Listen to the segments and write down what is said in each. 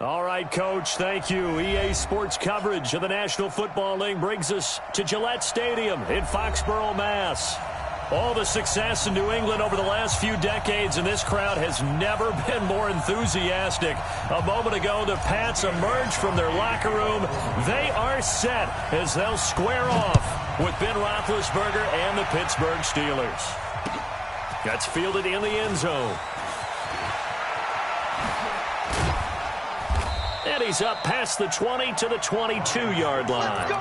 All right, Coach, thank you. EA Sports coverage of the National Football League brings us to Gillette Stadium in Foxborough, Mass. All the success in New England over the last few decades, and this crowd has never been more enthusiastic. A moment ago, the Pats emerged from their locker room. They are set as they'll square off with Ben Roethlisberger and the Pittsburgh Steelers. That's fielded in the end zone. And he's up past the 20 to the 22-yard line. The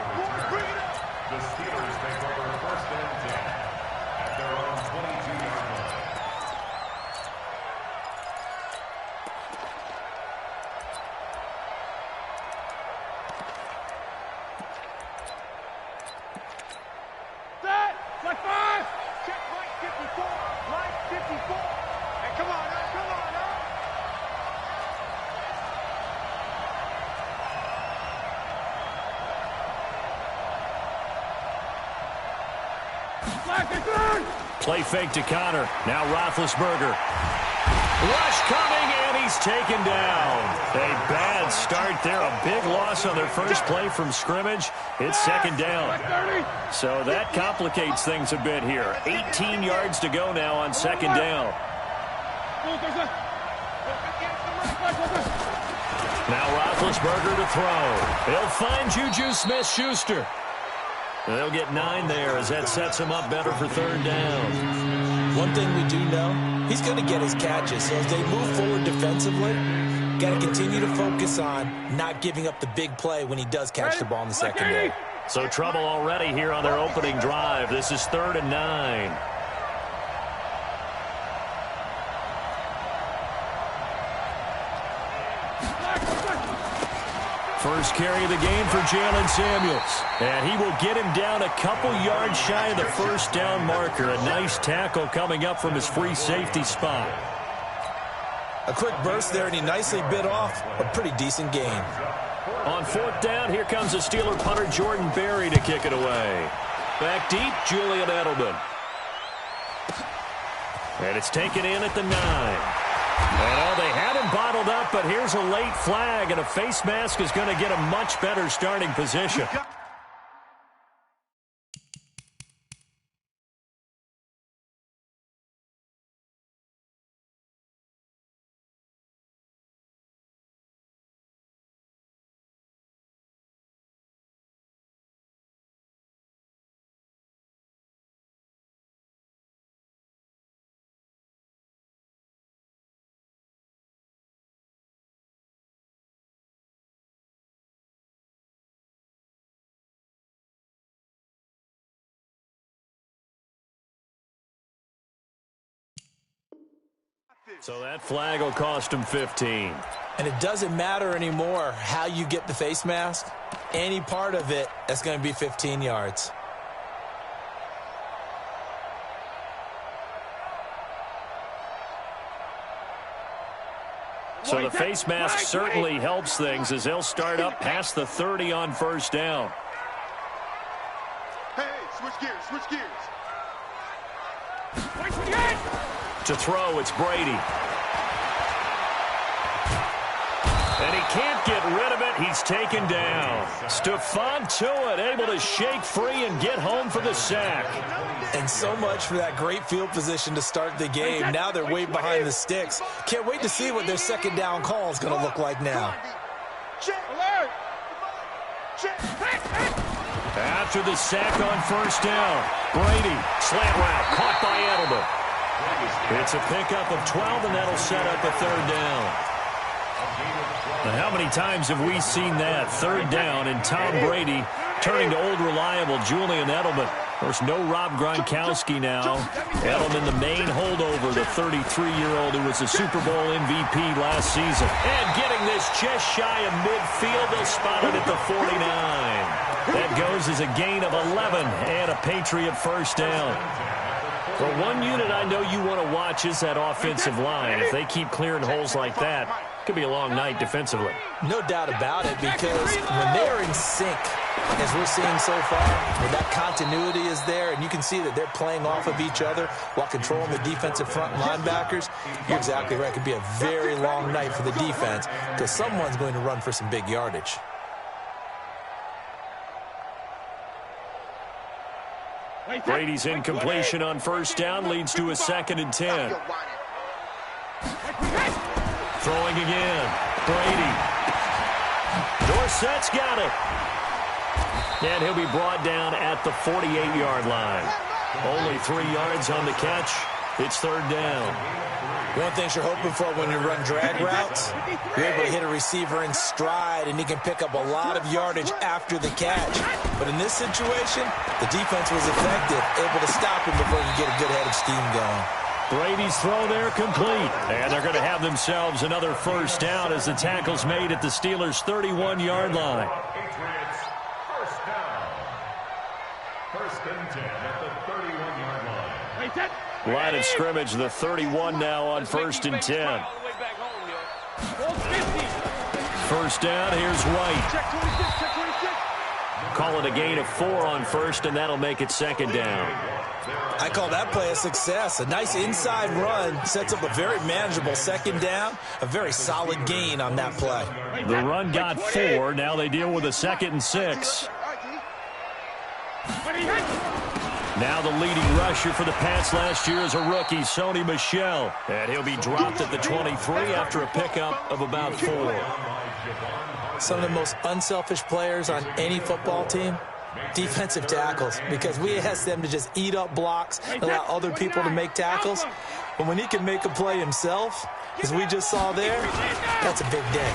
Steelers take over first and 10 at their own 22-yard line. Set! Like 5! Check right 54! Right 54! Hey, come on, now! Come on, now! Play fake to Connor. Now Roethlisberger. Rush coming, and he's taken down. A bad start there. A big loss on their first play from scrimmage. It's second down. So that complicates things a bit here. 18 yards to go now on second down. Now Roethlisberger to throw. He'll find Juju Smith-Schuster. They'll get 9 there as that sets him up better for third down. One thing we do know, he's going to get his catches. So as they move forward defensively, got to continue to focus on not giving up the big play when he does catch the ball in the secondary. So trouble already here on their opening drive. This is 3rd and 9. First carry of the game for Jalen Samuels. And he will get him down a couple yards shy of the first down marker. A nice tackle coming up from his free safety spot. A quick burst there, and he nicely bit off a pretty decent gain. On 4th down, here comes the Steeler punter Jordan Berry to kick it away. Back deep, Julian Edelman. And it's taken in at the 9. And they had him bottled up, but here's a late flag, and a face mask is going to get a much better starting position. So that flag will cost him 15. And it doesn't matter anymore how you get the face mask. Any part of it, that's going to be 15 yards. So the face mask certainly helps things as they'll start up past the 30 on first down. Hey, switch gears, switch gears. To throw, it's Brady. And he can't get rid of it. He's taken down. Stephon Tuitt able to shake free and get home for the sack. And so much for that great field position to start the game. Now they're way behind the sticks. Can't wait to see what their second down call is going to look like now. After the sack on first down, Brady, slant route, caught by Edelman. It's a pickup of 12, and that'll set up a third down. Now, how many times have we seen that? Third down, and Tom Brady turning to old reliable Julian Edelman. Of course, no Rob Gronkowski now. Edelman, the main holdover, the 33-year-old who was a Super Bowl MVP last season. And getting this just shy of midfield, they'll spot it at the 49. That goes as a gain of 11 and a Patriot first down. Well, one unit I know you want to watch is that offensive line. If they keep clearing holes like that, it could be a long night defensively. No doubt about it, because when they're in sync, as we're seeing so far, when that continuity is there, and you can see that they're playing off of each other while controlling the defensive front linebackers, you're exactly right. It could be a very long night for the defense because someone's going to run for some big yardage. Brady's incompletion on first down leads to a 2nd and 10. Throwing again. Brady. Dorsett's got it. And he'll be brought down at the 48-yard line. Only 3 yards on the catch. It's 3rd down. One thing you're hoping for when you run drag routes, you're able to hit a receiver in stride, and he can pick up a lot of yardage after the catch. But in this situation, the defense was effective, able to stop him before he could get a good head of steam going. Brady's throw there complete. And they're going to have themselves another first down as the tackle's made at the Steelers' 31-yard line. Patriots, first down. 1st and 10 at the 31-yard line. Line of scrimmage, the 31 now on 1st and 10. First down, here's White. Call it a gain of 4 on first, and that'll make it 2nd down. I call that play a success. A nice inside run sets up a very manageable 2nd down, a very solid gain on that play. The run got 4. Now they deal with a 2nd and 6. Now the leading rusher for the Pats last year is a rookie, Sony Michel. And he'll be dropped at the 23 after a pickup of about 4. Some of the most unselfish players on any football team, defensive tackles, because we ask them to just eat up blocks and allow other people to make tackles. But when he can make a play himself, as we just saw there, that's a big day.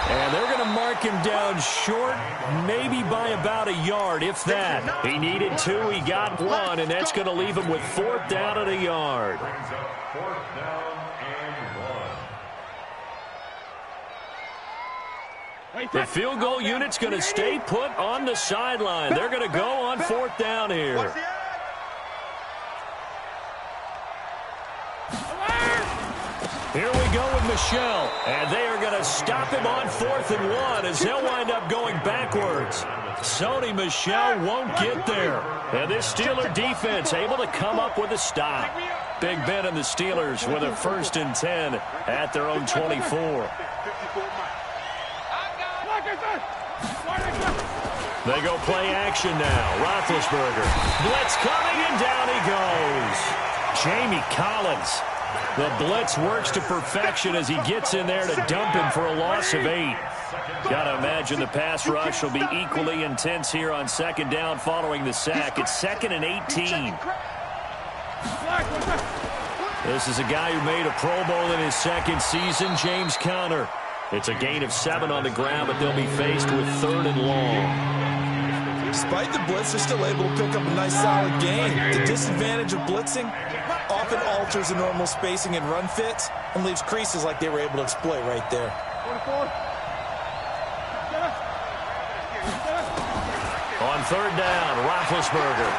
And they're going to mark him down short, maybe by about a yard, if that. He needed 2, he got 1, and that's going to leave him with 4th down and a yard. Brings up 4th down and 1. The field goal unit's going to stay put on the sideline. They're going to go on 4th down here. Here we go with Michel, and they are going to stop him on 4th and 1 as they'll wind up going backwards. Sony Michel won't get there. And this Steeler defense able to come up with a stop. Big Ben and the Steelers with a 1st and 10 at their own 24. They go play action now. Roethlisberger. Blitz coming, and down he goes. Jamie Collins. The blitz works to perfection as he gets in there to dump him for a loss of 8. Got to imagine the pass rush will be equally intense here on 2nd down following the sack. It's 2nd and 18. This is a guy who made a Pro Bowl in his 2nd season, James Conner. It's a gain of 7 on the ground, but they'll be faced with 3rd and long. Despite the blitz, they're still able to pick up a nice solid gain. The disadvantage of blitzing often alters the normal spacing and run fits and leaves creases like they were able to exploit right there. On 3rd down, Roethlisberger.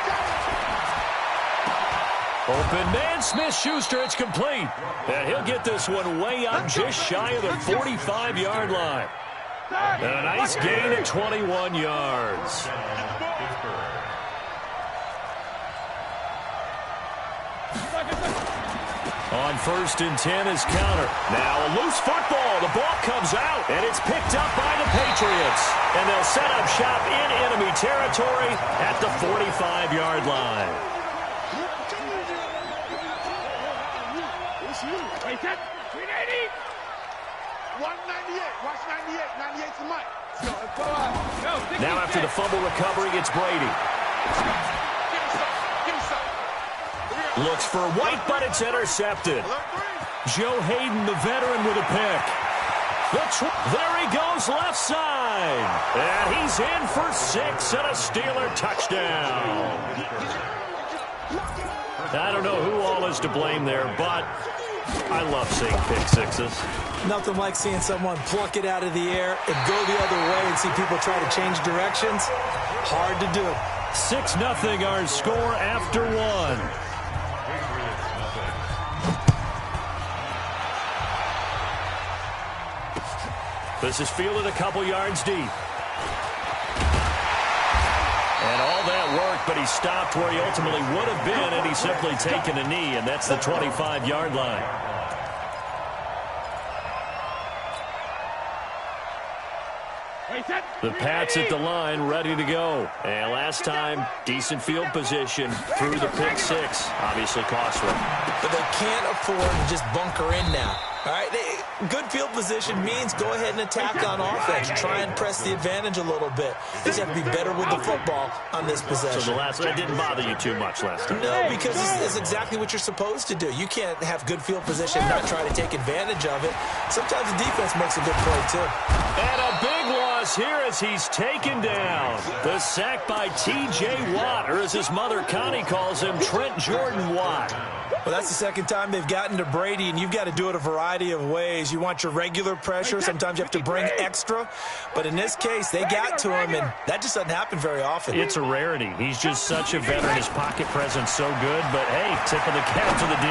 Open man, Smith-Schuster, it's complete. And he'll get this one way up just shy of the 45-yard line. A nice gain of 21 yards. On 1st and 10 is Conner. Now a loose football. The ball comes out, and it's picked up by the Patriots. And they'll set up shop in enemy territory at the 45-yard line. Wait, that 380. 198. Watch 98. 98's the mic. Now after the fumble recovery, it's Brady. Looks for White, but it's intercepted. Joe Hayden, the veteran, with a pick. There he goes left side. And he's in for 6 and a Steeler touchdown. I don't know who all is to blame there, but I love seeing pick sixes. Nothing like seeing someone pluck it out of the air and go the other way and see people try to change directions. Hard to do. 6-0 our score after 1. This is fielded a couple yards deep. And all that worked, but he stopped where he ultimately would have been, and he's simply taken a knee, and that's the 25-yard line. The Pats at the line, ready to go. And last time, decent field position through the pick six. Obviously costly. But they can't afford to just bunker in now. All right, good field position means go ahead and attack on offense. Try and press the advantage a little bit. They just have to be better with the football on this possession. So that didn't bother you too much last time? No, because it's exactly what you're supposed to do. You can't have good field position and not try to take advantage of it. Sometimes the defense makes a good play, too. And a big loss here as he's taken down. The sack by T.J. Watt, or as his mother Connie calls him, Trent Jordan Watt. Well, that's the second time they've gotten to Brady, and you've got to do it a variety of ways. You want your regular pressure. Sometimes you have to bring extra. But in this case, they got to him, and that just doesn't happen very often. It's a rarity. He's just such a veteran. His pocket presence so good. But, hey, tip of the cap to the D.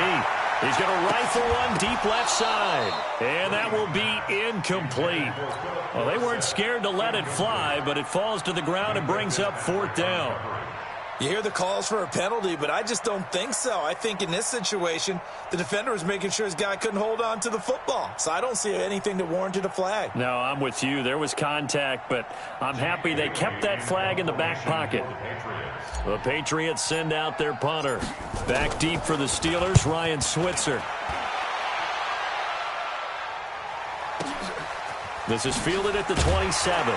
He's going to rifle one deep left side. And that will be incomplete. Well, they weren't scared to let it fly, but it falls to the ground and brings up fourth down. You hear the calls for a penalty, but I just don't think so. I think in this situation, the defender was making sure his guy couldn't hold on to the football. So I don't see anything that warranted a flag. No, I'm with you. There was contact, but I'm happy they kept that flag in the back pocket. The Patriots send out their punter. Back deep for the Steelers, Ryan Switzer. This is fielded at the 27.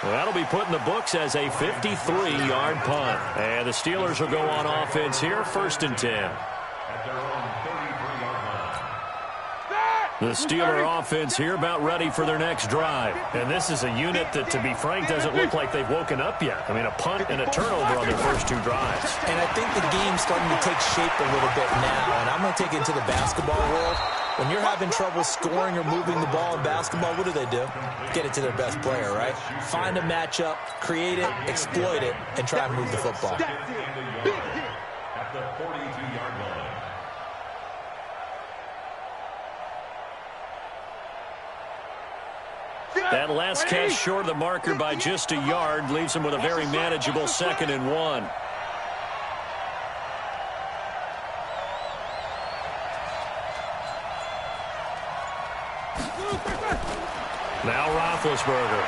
Well, that'll be put in the books as a 53-yard punt. And the Steelers will go on offense here, 1st and 10. The Steeler offense here about ready for their next drive. And this is a unit that, to be frank, doesn't look like they've woken up yet. I mean, a punt and a turnover on their first two drives. And I think the game's starting to take shape a little bit now. And I'm going to take it into the basketball world. When you're having trouble scoring or moving the ball in basketball, what do? Get it to their best player, right? Find a matchup, create it, exploit it, and try and move the football. At the 42-yard line. That last catch short of the marker by just a yard leaves him with a very manageable 2nd and 1. Now Roethlisberger.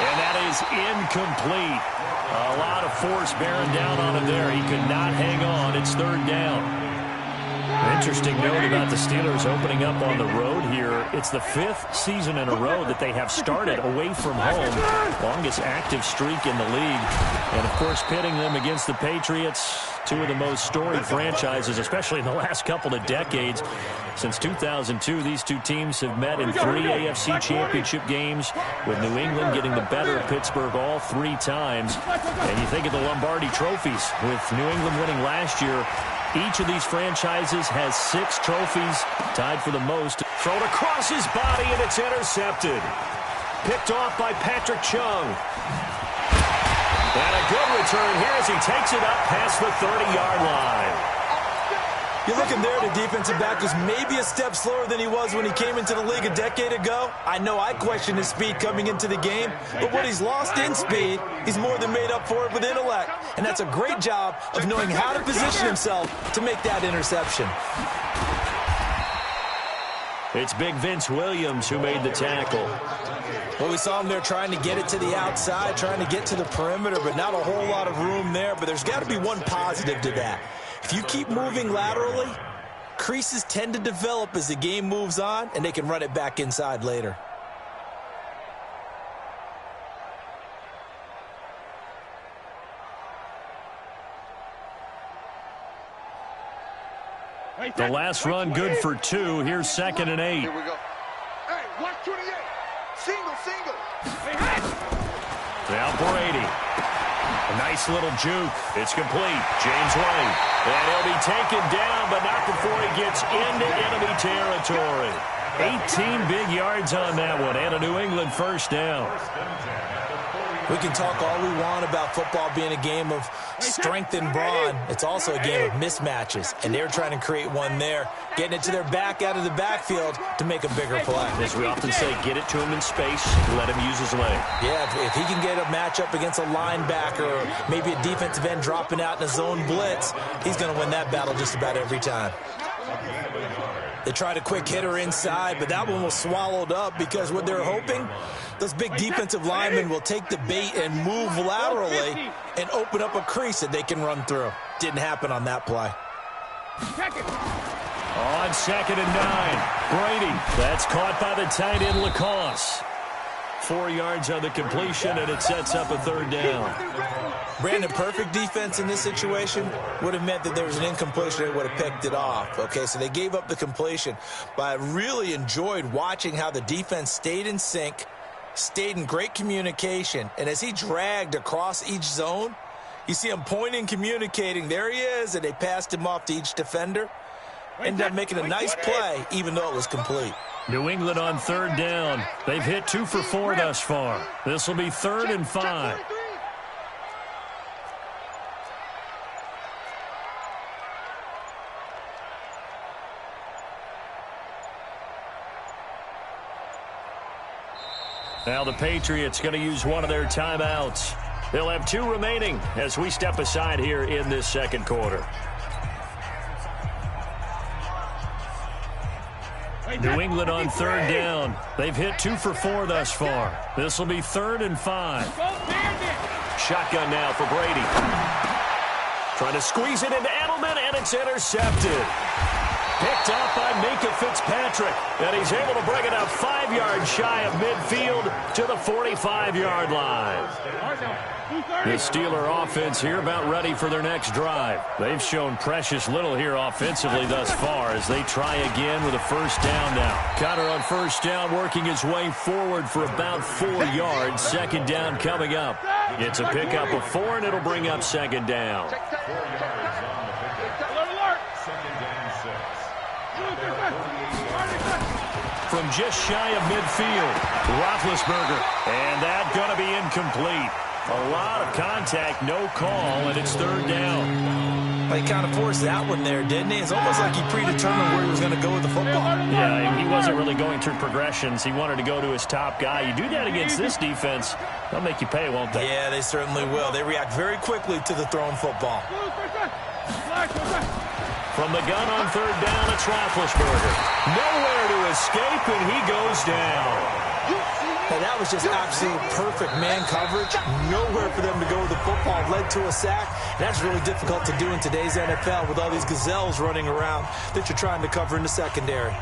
And that is incomplete. A lot of force bearing down on him there. He could not hang on. It's 3rd down. An interesting note about the Steelers opening up on the road here. It's the 5th season in a row that they have started away from home. Longest active streak in the league. And, of course, pitting them against the Patriots, two of the most storied franchises, especially in the last couple of decades. Since 2002, these two teams have met in 3 AFC championship games, with New England getting the better of Pittsburgh all 3 times. And you think of the Lombardi trophies, with New England winning last year. Each of these franchises has 6 trophies, tied for the most. Thrown across his body, and it's intercepted. Picked off by Patrick Chung. And a good return here as he takes it up past the 30-yard line. You're looking there, the defensive back was maybe a step slower than he was when he came into the league a decade ago. I know I questioned his speed coming into the game, but what he's lost in speed, he's more than made up for it with intellect. And that's a great job of knowing how to position himself to make that interception. It's big Vince Williams who made the tackle. Well, we saw him there trying to get it to the outside, trying to get to the perimeter, but not a whole lot of room there. But there's got to be one positive to that. If you keep moving laterally, creases tend to develop as the game moves on, and they can run it back inside later. The last run good for 2. Here's 2nd and 8. Here we go. Hey, watch 28. Single. Now Brady. A nice little juke. It's complete. James White. And he'll be taken down, but not before he gets into enemy territory. 18 big yards on that one, and a New England 1st down. We can talk all we want about football being a game of strength and brawn. It's also a game of mismatches, and they're trying to create one there, getting it to their back out of the backfield to make a bigger play. As we often say, get it to him in space, let him use his leg. Yeah, if he can get a matchup against a linebacker or maybe a defensive end dropping out in a zone blitz, he's going to win that battle just about every time. They tried a quick hitter inside, but that one was swallowed up because what they're hoping, those big defensive linemen will take the bait and move laterally and open up a crease that they can run through. Didn't happen on that play. On 2nd and 9, Brady. That's caught by the tight end, Lacoste. 4 yards on the completion, and it sets up a 3rd down. Brandon, perfect defense in this situation would have meant that there was an incompletion. They would have picked it off. Okay, so they gave up the completion. But I really enjoyed watching how the defense stayed in sync, stayed in great communication. And as he dragged across each zone, you see him pointing, communicating. There he is, and they passed him off to each defender. Ended up making a nice play, even though it was complete. New England on 3rd down. They've hit 2 for 4 thus far. This will be 3rd and 5. Now the Patriots going to use one of their timeouts. They'll have 2 remaining as we step aside here in this 2nd quarter. New England on 3rd down. They've hit 2 for 4 thus far. This will be 3rd and 5. Shotgun now for Brady. Trying to squeeze it into Edelman, and it's intercepted. Picked up by Minka Fitzpatrick, and he's able to bring it up 5 yards shy of midfield to the 45-yard line. The Steeler offense here about ready for their next drive. They've shown precious little here offensively thus far as they try again with a 1st down now. Connor on 1st down working his way forward for about 4 yards. 2nd down coming up. It's a pickup of 4, and it'll bring up 2nd down. 4 yards on the pickup. 2nd down 6. From just shy of midfield, Roethlisberger. And that going to be incomplete. A lot of contact, no call, and it's 3rd down. He kind of forced that one there, didn't he? It's almost like he predetermined where he was going to go with the football. Yeah, he wasn't really going through progressions. He wanted to go to his top guy. You do that against this defense, they'll make you pay, won't they? Yeah, they certainly will. They react very quickly to the thrown football. From the gun on 3rd down, it's Roethlisberger. Nowhere to escape, and he goes down. And that was just absolute perfect man coverage. Nowhere for them to go with the football. Led to a sack. And that's really difficult to do in today's NFL with all these gazelles running around that you're trying to cover in the secondary.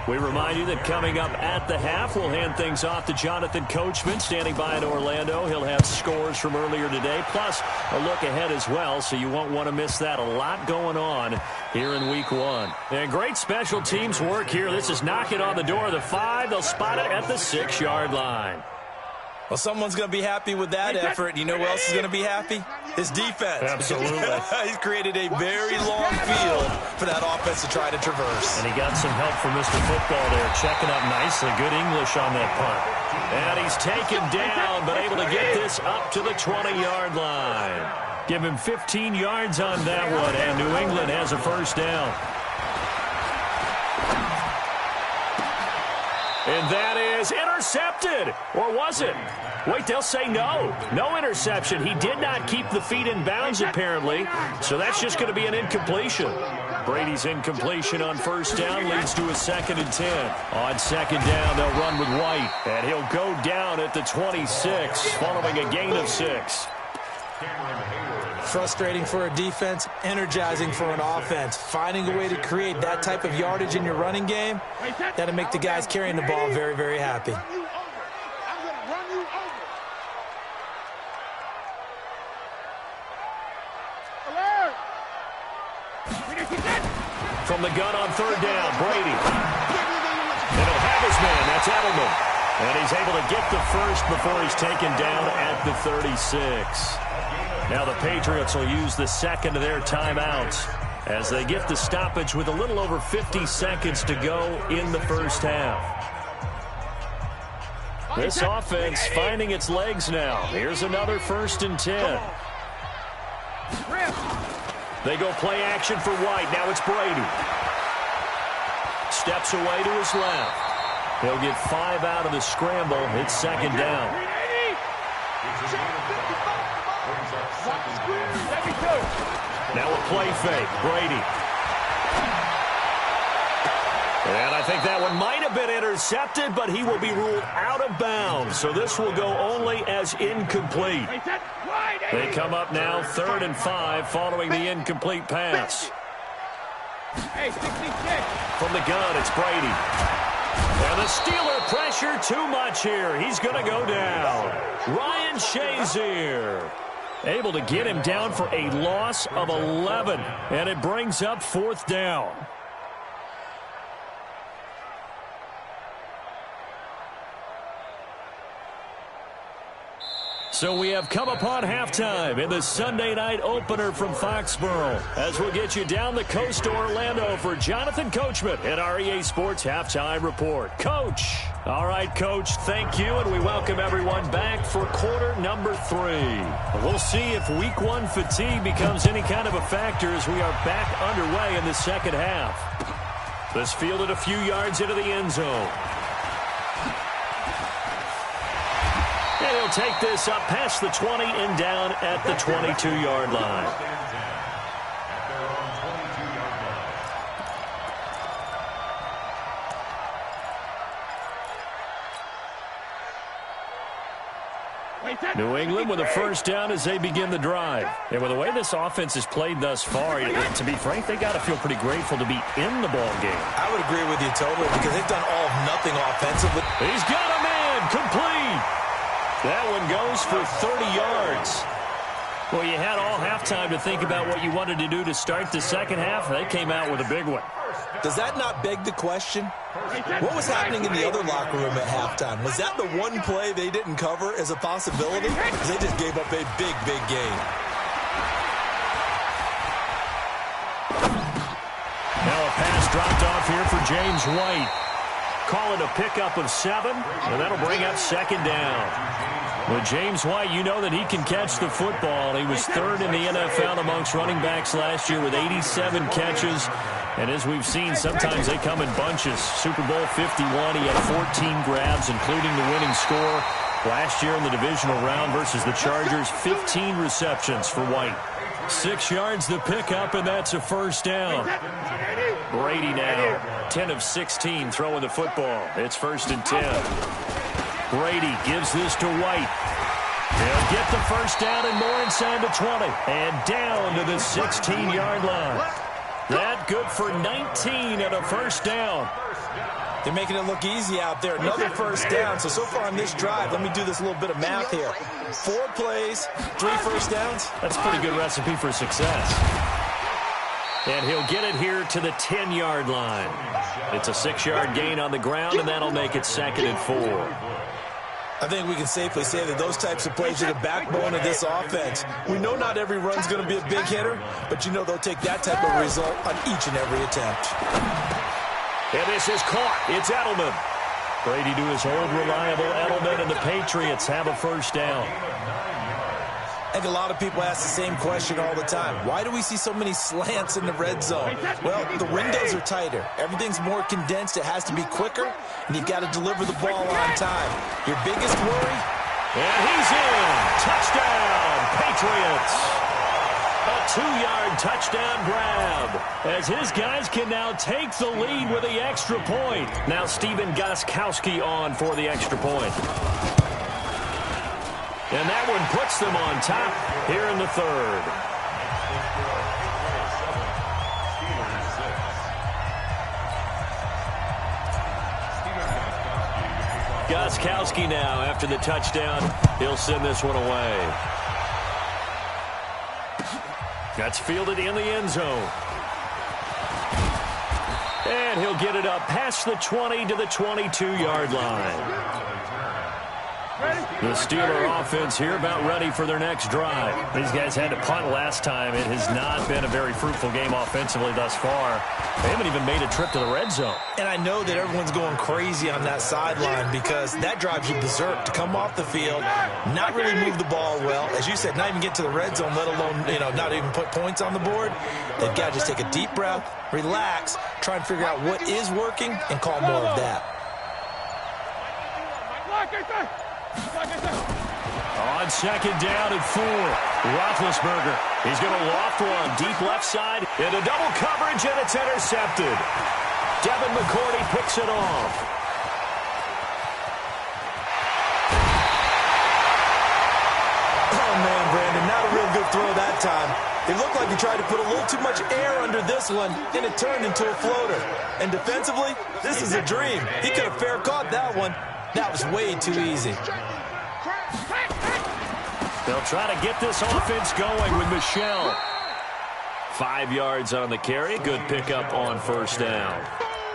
We remind you that coming up at the half, we'll hand things off to Jonathan Coachman, standing by in Orlando. He'll have scores from earlier today, plus a look ahead as well, so you won't want to miss that. A lot going on here in Week 1. And great special teams work here. This is knocking on the door of the 5. They'll spot it at the 6-yard line. Well, someone's going to be happy with that effort. You know who else is going to be happy? His defense. Absolutely. He's created a very long field for that offense to try to traverse. And he got some help from Mr. Football there, checking up nicely. Good English on that punt. And he's taken down, but able to get this up to the 20-yard line. Give him 15 yards on that one, and New England has a 1st down. And that is intercepted. Or was it? Wait, they'll say no. No interception. He did not keep the feet in bounds, apparently. So that's just going to be an incompletion. Brady's incompletion on 1st down leads to a 2nd and 10. On 2nd down, they'll run with White. And he'll go down at the 26, following a gain of 6. Frustrating for a defense, energizing for an offense. Finding a way to create that type of yardage in your running game, that'll make the guys carrying the ball very, very happy. From the gun on 3rd down, Brady. And he'll have his man. That's Edelman. And he's able to get the 1st before he's taken down at the 36. Now the Patriots will use the second of their timeouts as they get the stoppage with a little over 50 seconds to go in the first half. This offense finding its legs now. Here's another 1st and 10. They go play action for White. Now it's Brady. Steps away to his left. He'll get 5 out of the scramble. It's 2nd down. Now a play fake. Brady. And I think that one might have been intercepted, but he will be ruled out of bounds. So this will go only as incomplete. They come up now 3rd and 5 following the incomplete pass. From the gun, it's Brady. And the Steeler pressure too much here. He's going to go down. Ryan Shazier able to get him down for a loss of 11. And it brings up 4th down. So we have come upon halftime in the Sunday night opener from Foxborough as we'll get you down the coast to Orlando for Jonathan Coachman at our EA Sports Halftime Report. Coach. All right, Coach, thank you, and we welcome everyone back for quarter number 3. We'll see if week 1 fatigue becomes any kind of a factor as we are back underway in the second half. This fielded a few yards into the end zone. And he'll take this up past the 20 and down at the 22-yard line. New England with a 1st down as they begin the drive. And with the way this offense has played thus far, to be frank, they got to feel pretty grateful to be in the ball game. I would agree with you totally because they've done all of nothing offensively. He's got a man complete. That one goes for 30 yards. Well, you had all halftime to think about what you wanted to do to start the second half. They came out with a big one. Does that not beg the question? What was happening in the other locker room at halftime? Was that the one play they didn't cover as a possibility? Because they just gave up a big, big game. Now a pass dropped off here for James White. Call it a pickup of 7, and that'll bring up 2nd down. With James White, you know that he can catch the football. He was 3rd in the NFL amongst running backs last year with 87 catches. And as we've seen, sometimes they come in bunches. Super Bowl 51, he had 14 grabs, including the winning score. Last year in the divisional round versus the Chargers, 15 receptions for White. 6 yards the pickup, and that's a 1st down. Brady now, 10 of 16 throwing the football. It's 1st and 10. Brady gives this to White. They'll get the 1st down and more inside the 20. And down to the 16-yard line. That good for 19 and a 1st down. They're making it look easy out there. Another 1st down. So far on this drive, let me do this little bit of math here. 4 plays, 3 1st downs. That's a pretty good recipe for success. And he'll get it here to the 10-yard line. It's a 6-yard gain on the ground, and that'll make it 2nd and 4. I think we can safely say that those types of plays are the backbone of this offense. We know not every run's going to be a big hitter, but you know they'll take that type of result on each and every attempt. And this is caught. It's Edelman. Brady to his old reliable Edelman, and the Patriots have a 1st down. I think a lot of people ask the same question all the time. Why do we see so many slants in the red zone? Well, the windows are tighter. Everything's more condensed. It has to be quicker, and you've got to deliver the ball on time. Your biggest worry? And he's in. Touchdown, Patriots. A 2-yard touchdown grab as his guys can now take the lead with the extra point. Now Stephen Gostkowski on for the extra point. And that one puts them on top here in the 3rd. Gostkowski now after the touchdown. He'll send this one away. That's fielded in the end zone. And he'll get it up past the 20 to the 22-yard line. Ready? The Steeler offense here about ready for their next drive. These guys had to punt last time. It has not been a very fruitful game offensively thus far. They haven't even made a trip to the red zone. And I know that everyone's going crazy on that sideline because that drives you berserk to come off the field, not really move the ball well. As you said, not even get to the red zone, let alone, not even put points on the board. They've got to just take a deep breath, relax, try and figure out what is working, and call more of that. On second down and 4, Roethlisberger. He's going to loft one deep left side into double coverage, and it's intercepted. Devin McCourty picks it off. Oh, man, Brandon, not a real good throw that time. It looked like he tried to put a little too much air under this one, and it turned into a floater. And defensively, this is a dream. He could have fair caught that one. That was way too easy. They'll try to get this offense going with Michel. 5 yards on the carry. Good pickup on first down.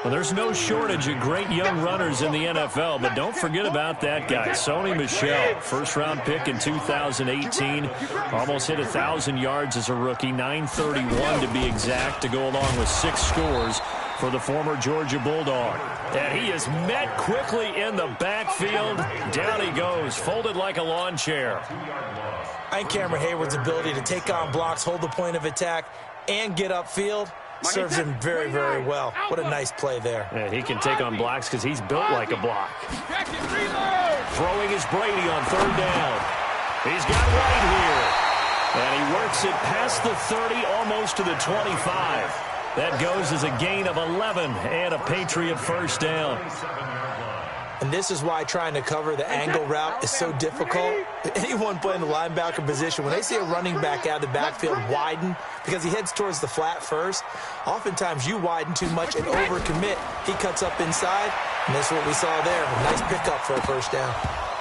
Well, there's no shortage of great young runners in the NFL, but don't forget about that guy, Sony Michel. First-round pick in 2018. Almost hit 1,000 yards as a rookie, 931 to be exact, to go along with 6 scores for the former Georgia Bulldog. And he is met quickly in the backfield. Down he goes, folded like a lawn chair. I think Cameron Hayward's ability to take on blocks, hold the point of attack, and get upfield serves him very, very well. What a nice play there. Yeah, he can take on blocks because he's built like a block. Throwing is Brady on third down. He's got White here. And he works it past the 30, almost to the 25. That goes as a gain of 11 and a Patriot first down. And this is why trying to cover the angle route is so difficult. Anyone playing the linebacker position, when they see a running back out of the backfield widen because he heads towards the flat first, oftentimes you widen too much and overcommit. He cuts up inside, and that's what we saw there. A nice pickup for a first down.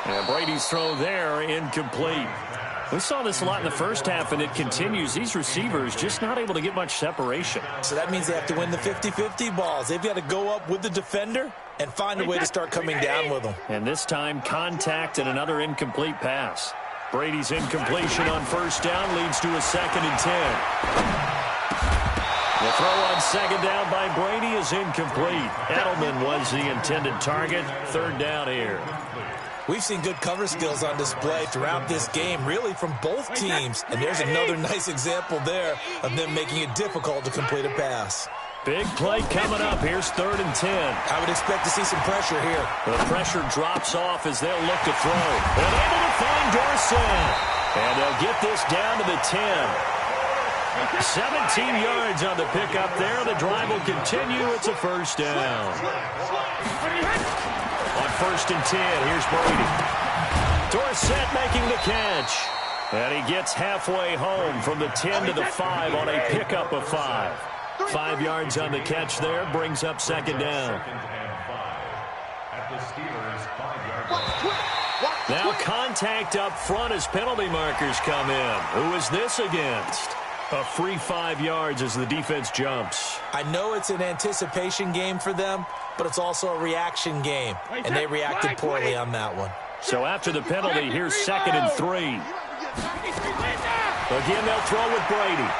Yeah, Brady's throw there, incomplete. We saw this a lot in the first half, and it continues. These receivers just not able to get much separation. So that means they have to win the 50-50 balls. They've got to go up with the defender and find a way to start coming down with them. And this time, contact and another incomplete pass. Brady's incompletion on first down leads to a 2nd and 10. The throw on second down by Brady is incomplete. Edelman was the intended target. Third down here. We've seen good cover skills on display throughout this game, really from both teams. And there's another nice example there of them making it difficult to complete a pass. Big play coming up. Here's 3rd and 10. I would expect to see some pressure here. The pressure drops off as they'll look to throw. And able to find Dorsett. And they'll get this down to the 10. 17 yards on the pickup there. The drive will continue. It's a first down. On 1st and 10, here's Brady. Dorsett making the catch. And he gets halfway home from the 10 to the 5 on a pickup of 5. 5 yards on the catch there, brings up 2nd down. Now contact up front as penalty markers come in. Who is this against? A free 5 yards as the defense jumps. I know it's an anticipation game for them, but it's also a reaction game, and they reacted poorly on that one. So after the penalty, here's 2nd and 3. Again, they'll throw with Brady.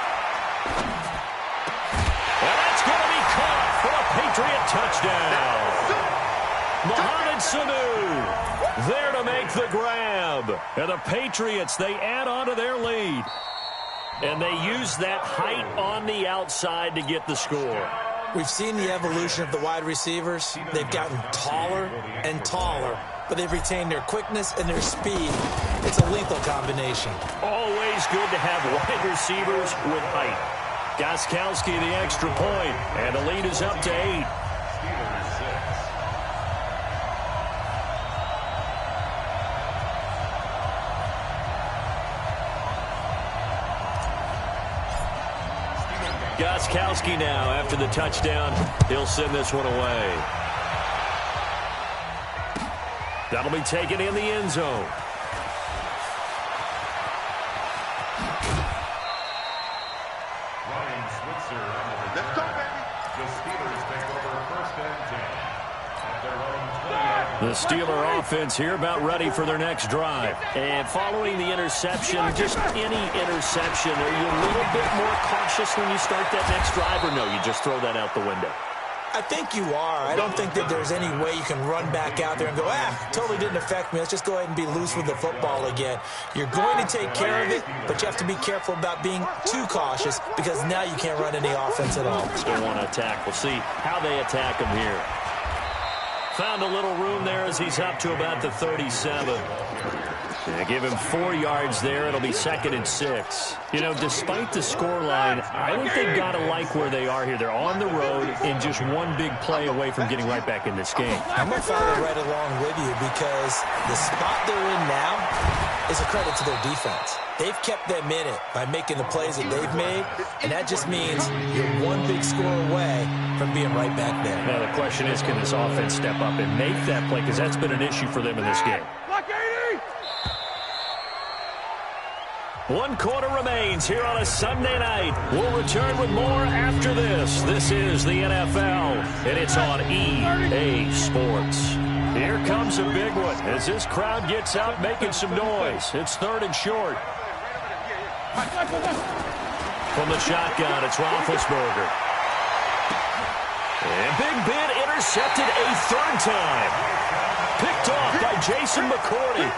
And that's going to be caught for a Patriot touchdown. Mohamed Sanu there to make the grab. And the Patriots, they add on to their lead. And they use that height on the outside to get the score. We've seen the evolution of the wide receivers. They've gotten taller and taller, but they've retained their quickness and their speed. It's a lethal combination. Always good to have wide receivers with height. Gostkowski the extra point, and the lead is up to 8. Gostkowski now after the touchdown. He'll send this one away. That'll be taken in the end zone. The Steeler offense here about ready for their next drive. And following the interception, just any interception, are you a little bit more cautious when you start that next drive, or no, you just throw that out the window? I think you are. I don't think that there's any way you can run back out there and go, totally didn't affect me. Let's just go ahead and be loose with the football again. You're going to take care of it, but you have to be careful about being too cautious because now you can't run any offense at all. Still want to attack. We'll see how they attack him here. Found a little room there as he's up to about the 37. They give him 4 yards there. It'll be 2nd and 6. You know, despite the scoreline, I think they've got to like where they are here. They're on the road and just one big play away from getting right back in this game. I'm going to follow right along with you because the spot they're in now is a credit to their defense. They've kept them in it by making the plays that they've made, and that just means you're one big score away from being right back there. Now, the question is, can this offense step up and make that play? Because that's been an issue for them in this game. 1 quarter remains here on a Sunday night. We'll return with more after this. This is the NFL, and it's on EA Sports. Here comes a big one as this crowd gets out making some noise. It's 3rd and short. From the shotgun, it's Roethlisberger. And Big Ben intercepted a 3rd time. Picked off by Jason McCourty.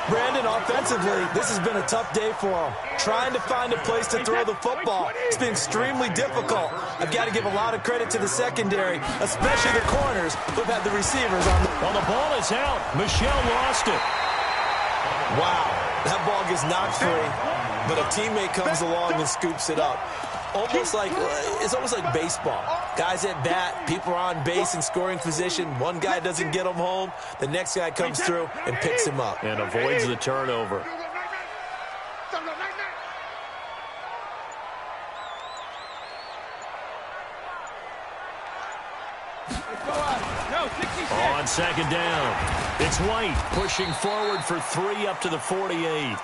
Brandon, offensively, this has been a tough day for him. Trying to find a place to throw the football. It's been extremely difficult. I've got to give a lot of credit to the secondary, especially the corners who've had the receivers on the... Well, the ball is out. Michel lost it. Wow, that ball gets knocked free, but a teammate comes along and scoops it up. It's almost like baseball. Guys at bat, people are on base in scoring position. One guy doesn't get him home. The next guy comes through and picks him up. And avoids the turnover. On 2nd down, it's White pushing forward for 3 up to the 48.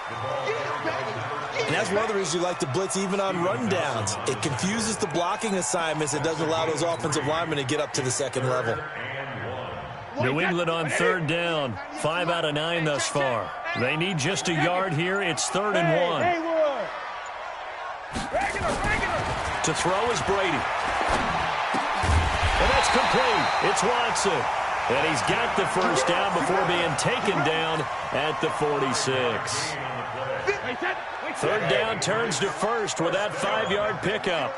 And that's one of the reasons you like to blitz even on run downs. It confuses the blocking assignments. It doesn't allow those offensive linemen to get up to the 2nd level. New England on 3rd down. 5 out of 9 thus far. They need just a yard here. It's 3rd and 1. To throw is Brady. And that's complete. It's Watson. And he's got the 1st down before being taken down at the 46. 3rd down turns to 1st with that 5-yard pickup.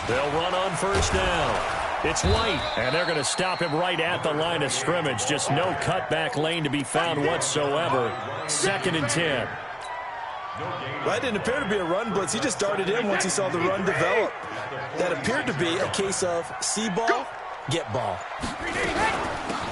They'll run on 1st down. It's White, and they're going to him him right at the line of scrimmage. Just no cutback lane to be found whatsoever. 2nd and 10. Well, it didn't appear to be a run blitz. He just darted in once he saw the run develop. That appeared to be a case of see ball, get ball.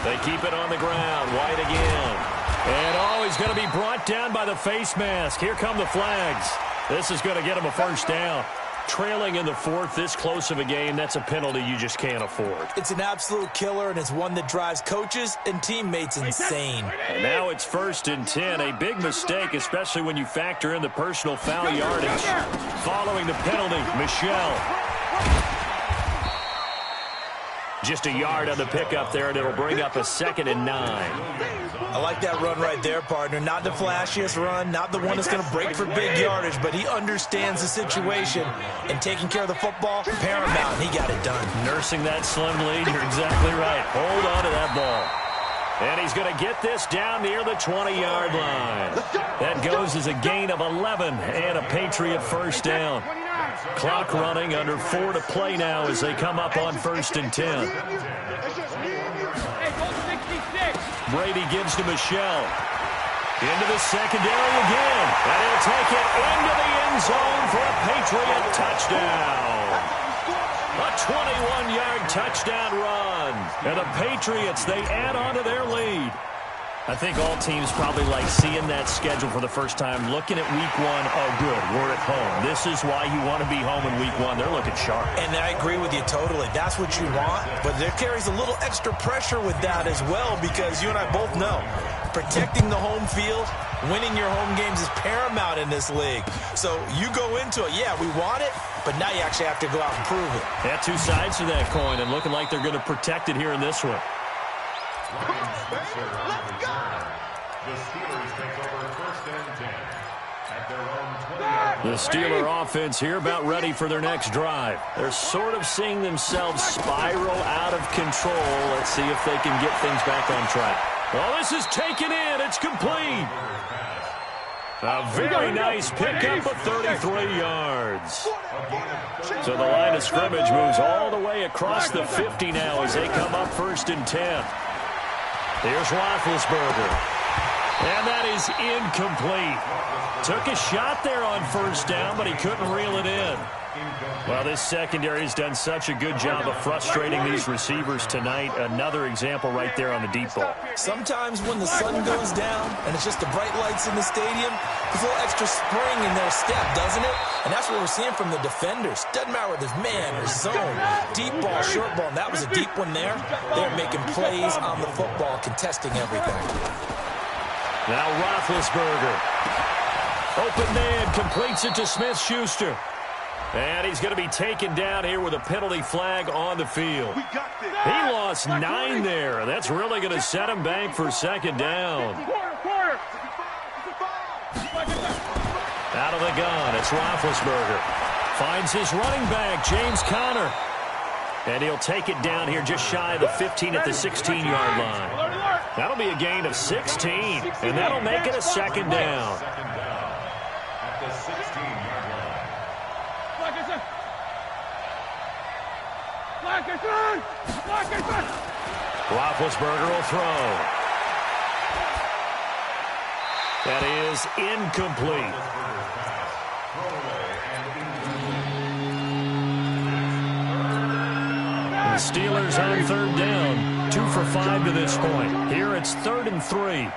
They keep it on the ground. White again. And, he's going to be brought down by the face mask. Here come the flags. This is going to get him a 1st down. Trailing in the 4th, this close of a game, that's a penalty you just can't afford. It's an absolute killer, and it's one that drives coaches and teammates insane. And now it's 1st and 10. A big mistake, especially when you factor in the personal foul yardage. Following the penalty, Michel. Just a yard on the pickup there, and it'll bring up a 2nd and 9. I like that run right there, partner. Not the flashiest run, not the one that's going to break for big yardage, but he understands the situation, and taking care of the football, paramount, and he got it done. Nursing that slim lead, you're exactly right. Hold on to that ball. And he's going to get this down near the 20-yard line. That goes as a gain of 11 and a Patriot 1st down. Clock running, under 4 to play now as they come up on 1st and 10. Brady gives to Michel. Into the secondary again. And he'll take it into the end zone for a Patriot touchdown. A 21-yard touchdown run. And the Patriots, they add on to their lead. I think all teams probably like seeing that schedule for the first time, looking at week one. Oh, good, we're at home. This is why you want to be home in week one. They're looking sharp. And I agree with you totally. That's what you want, but there carries a little extra pressure with that as well, because you and I both know protecting the home field, winning your home games is paramount in this league. So you go into it, yeah, we want it, but now you actually have to go out and prove it. Yeah, two sides to that coin, and looking like they're going to protect it here in this one. Let's go! The Steelers take over 1st and 10 at their own 20-yard line. The Steeler offense here about ready for their next drive. They're sort of seeing themselves spiral out of control. Let's see if they can get things back on track. Well, this is taken in. It's complete. A very nice pickup of 33 yards. So the line of scrimmage moves all the way across the 50 now as they come up 1st and 10. Here's Roethlisberger. And that is incomplete. Took a shot there on 1st down, but he couldn't reel it in. Well, this secondary has done such a good job of frustrating these receivers tonight. Another example right there on the deep ball. Sometimes when the sun goes down and it's just the bright lights in the stadium, there's a little extra spring in their step, doesn't it? And that's what we're seeing from the defenders. Doesn't matter whether there's man or zone, deep ball, short ball. And that was a deep one there. They're making plays on the football, contesting everything. Now Roethlisberger. Open man, completes it to Smith-Schuster. And he's going to be taken down here with a penalty flag on the field. He lost 9 there. That's really going to set him back for 2nd down. Out of the gun, it's Roethlisberger. Finds his running back, James Conner. And he'll take it down here just shy of the 15 at the 16-yard line. That'll be a gain of 16, and that'll make it a 2nd down. At the 16-yard line. Roethlisberger will throw. That is incomplete. The Steelers on 3rd down. 2 for 5 to this point. Here it's 3rd and 3.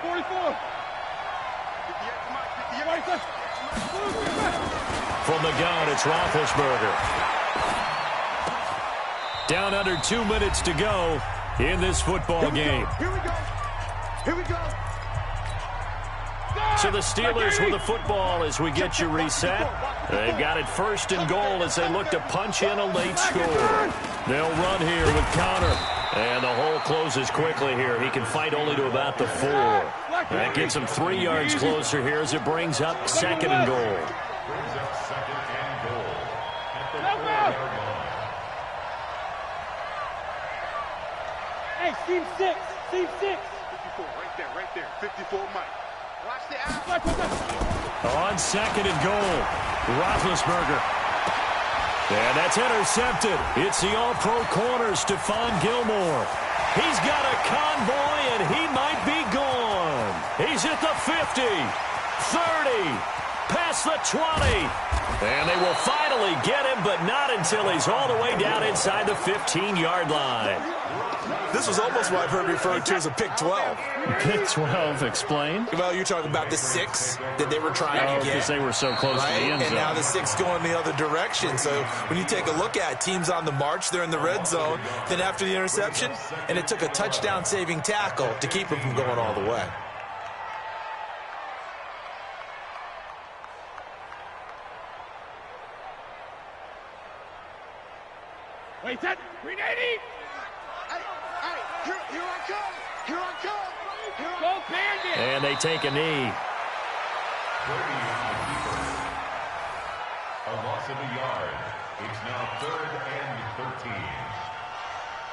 From the gun, it's Roethlisberger. Down under 2 minutes to go in this football game. Here we go. Here we go. So the Steelers with the football as we get you reset. They've got it 1st and goal as they look to punch in a late score. They'll run here with Conner. And the hole closes quickly here. He can fight only to about the 4. That gets him 3 yards closer here as it brings up 2nd and goal. Brings up 2nd and goal at the 4-yard line. Hey, team 6. Team 6. 54, right there. 54, Mike. Watch the out. On 2nd and goal, Roethlisberger. And that's intercepted. It's the all-pro corner, Stephon Gilmore. He's got a convoy, and he might be gone. He's at the 50, 30, past the 20. And they will finally get him, but not until he's all the way down inside the 15-yard line. This was almost what I've heard referred to as a pick 12. Pick 12, explain. Well, you're talking about the 6 that they were trying to get. Because they were so close to the end zone. And now the 6 going the other direction. So when you take a look at teams on the march, they're in the red zone. Then after the interception, and it took a touchdown-saving tackle to keep them from going all the way. Wait, that. 380. Here I come. Here I come. Go Bandit. And they take a knee. A loss of a yard. It's now 3rd and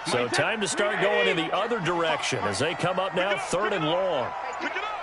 13. So time to start going in the other direction as they come up now 3rd and long. Pick it up.